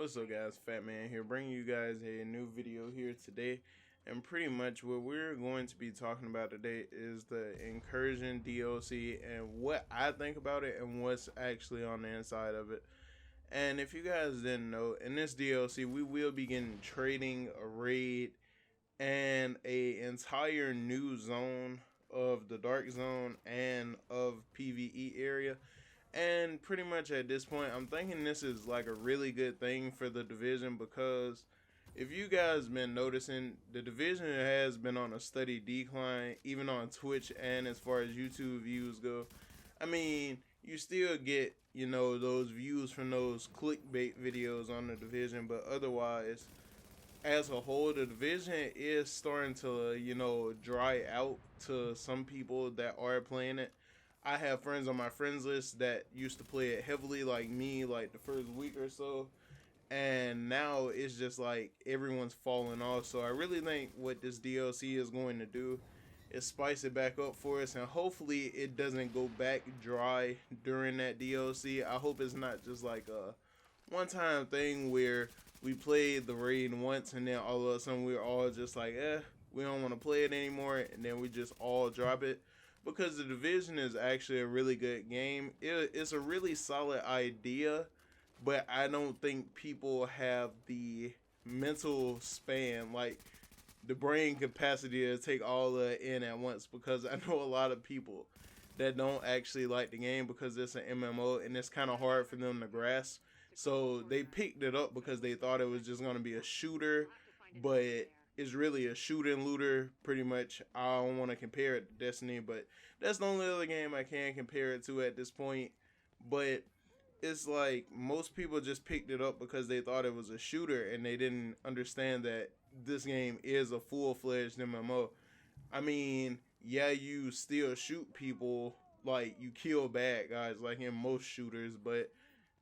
What's up guys, Fatman here, bringing you guys a new video here today. And pretty much what we're going to be talking about today is the Incursion DLC and what I think about it and what's actually on the inside of it. And if you guys didn't know, in this DLC we will be getting trading, a raid, and a entire new zone of the dark zone and of PvE area. And pretty much at this point, I'm thinking this is like a really good thing for the division, because if you guys been noticing, the division has been on a steady decline, even on Twitch and as far as YouTube views go. I mean, you still get, those views from those clickbait videos on the division, but otherwise, as a whole, the division is starting to, dry out to some people that are playing it. I have friends on my friends list that used to play it heavily, like me, like the first week or so, and now it's just like everyone's falling off. So I really think what this DLC is going to do is spice it back up for us, and hopefully it doesn't go back dry during that DLC. I hope it's not just like a one-time thing where we played the raid once and then all of a sudden we're all just like, we don't want to play it anymore, and then we just all drop it. Because the division is actually a really good game. It's a really solid idea, but I don't think people have the mental span, like the brain capacity to take all of it in at once. Because I know a lot of people that don't actually like the game because it's an MMO and it's kind of hard for them to grasp. So they picked it up because they thought it was just going to be a shooter, but it's really a shoot and looter pretty much. I don't want to compare it to Destiny, but that's the only other game I can compare it to at this point. But it's like most people just picked it up because they thought it was a shooter and they didn't understand that this game is a full-fledged MMO. I mean, yeah, you still shoot people, like you kill bad guys like in most shooters, but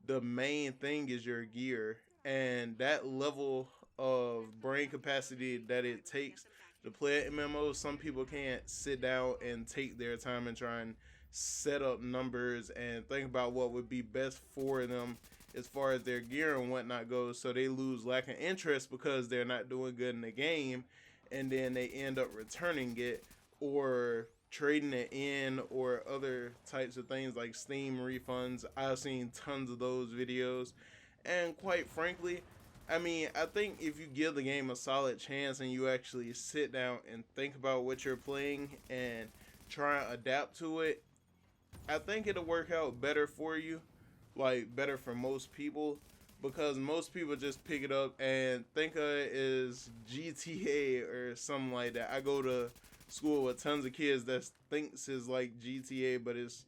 the main thing is your gear, and that level of brain capacity that it takes to play an MMO. Some people can't sit down and take their time and try and set up numbers and think about what would be best for them as far as their gear and whatnot goes. So they lose lack of interest because they're not doing good in the game, and then they end up returning it or trading it in, or other types of things like Steam refunds. I've seen tons of those videos, and quite frankly, I mean, I think if you give the game a solid chance and you actually sit down and think about what you're playing and try and adapt to it, I think it'll work out better for you, like better for most people, because most people just pick it up and think of it as GTA or something like that. I go to school with tons of kids that thinks is like GTA, but it's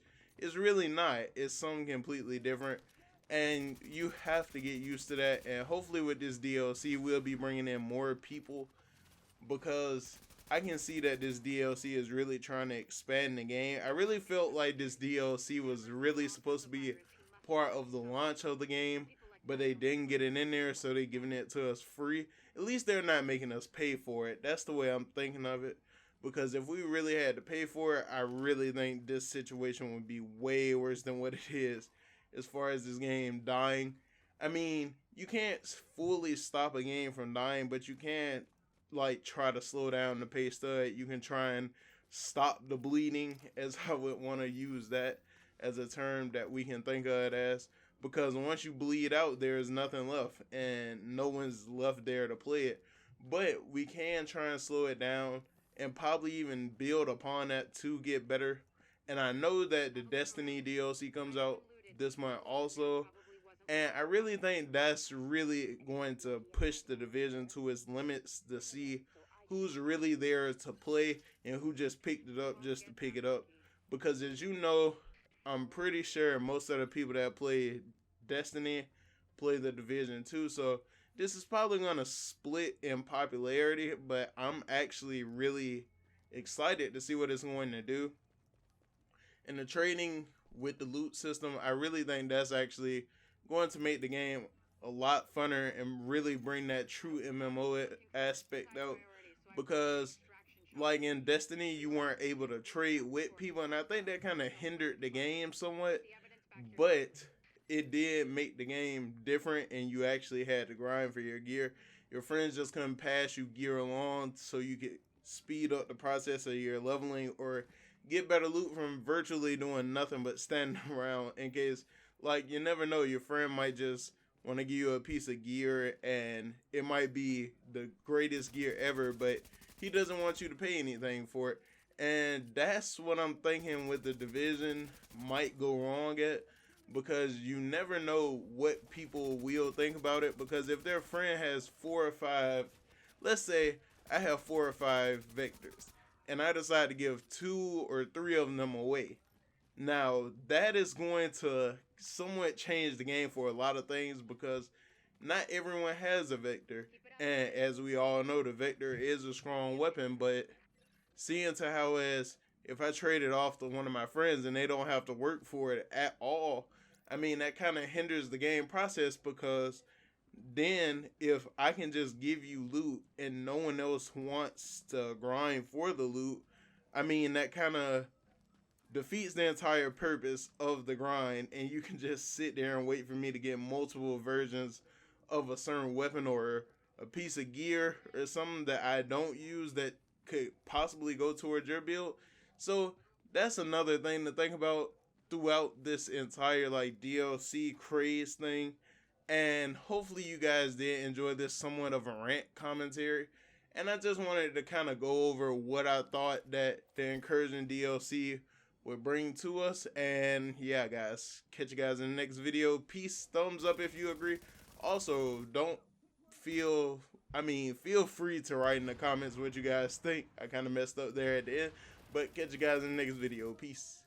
really not. It's something completely different, and you have to get used to that. And hopefully with this DLC, we'll be bringing in more people, because I can see that this DLC is really trying to expand the game. I really felt like this DLC was really supposed to be part of the launch of the game, but they didn't get it in there, so they're giving it to us free. At least they're not making us pay for it. That's the way I'm thinking of it. Because if we really had to pay for it, I really think this situation would be way worse than what it is as far as this game dying. I mean, you can't fully stop a game from dying, but you can like try to slow down the pace of it. You can try and stop the bleeding, as I would want to use that as a term that we can think of it as. Because once you bleed out, there is nothing left, and no one's left there to play it. But we can try and slow it down and probably even build upon that to get better. And I know that the Destiny DLC comes out this month also, and I really think that's really going to push the division to its limits to see who's really there to play and who just picked it up just to pick it up. Because as you know, I'm pretty sure most of the people that play Destiny play the division too. So this is probably going to split in popularity, but I'm actually really excited to see what it's going to do. And the trading with the loot system, I really think that's actually going to make the game a lot funner and really bring that true MMO aspect out. Because like in Destiny, you weren't able to trade with people, and I think that kind of hindered the game somewhat. But it did make the game different, and you actually had to grind for your gear. Your friends just couldn't pass you gear along so you could speed up the process of your leveling or get better loot from virtually doing nothing but standing around in case, like, you never know, your friend might just want to give you a piece of gear and it might be the greatest gear ever, but he doesn't want you to pay anything for it. And that's what I'm thinking with the division might go wrong at, because you never know what people will think about it. Because if their friend has 4 or 5, let's say I have 4 or 5 vectors and I decide to give 2 or 3 of them away, now that is going to somewhat change the game for a lot of things, because not everyone has a vector, and as we all know, the vector is a strong weapon. But seeing to how as if I trade it off to one of my friends and they don't have to work for it at all, I mean, that kind of hinders the game process, because then if I can just give you loot and no one else wants to grind for the loot, I mean, that kind of defeats the entire purpose of the grind, and you can just sit there and wait for me to get multiple versions of a certain weapon or a piece of gear or something that I don't use that could possibly go towards your build. So that's another thing to think about throughout this entire like DLC craze thing. And hopefully you guys did enjoy this somewhat of a rant commentary. And I just wanted to kind of go over what I thought that the Incursion DLC would bring to us. And yeah, guys, catch you guys in the next video. Peace, thumbs up if you agree. Also, don't feel feel free to write in the comments what you guys think. I kind of messed up there at the end, but catch you guys in the next video. Peace.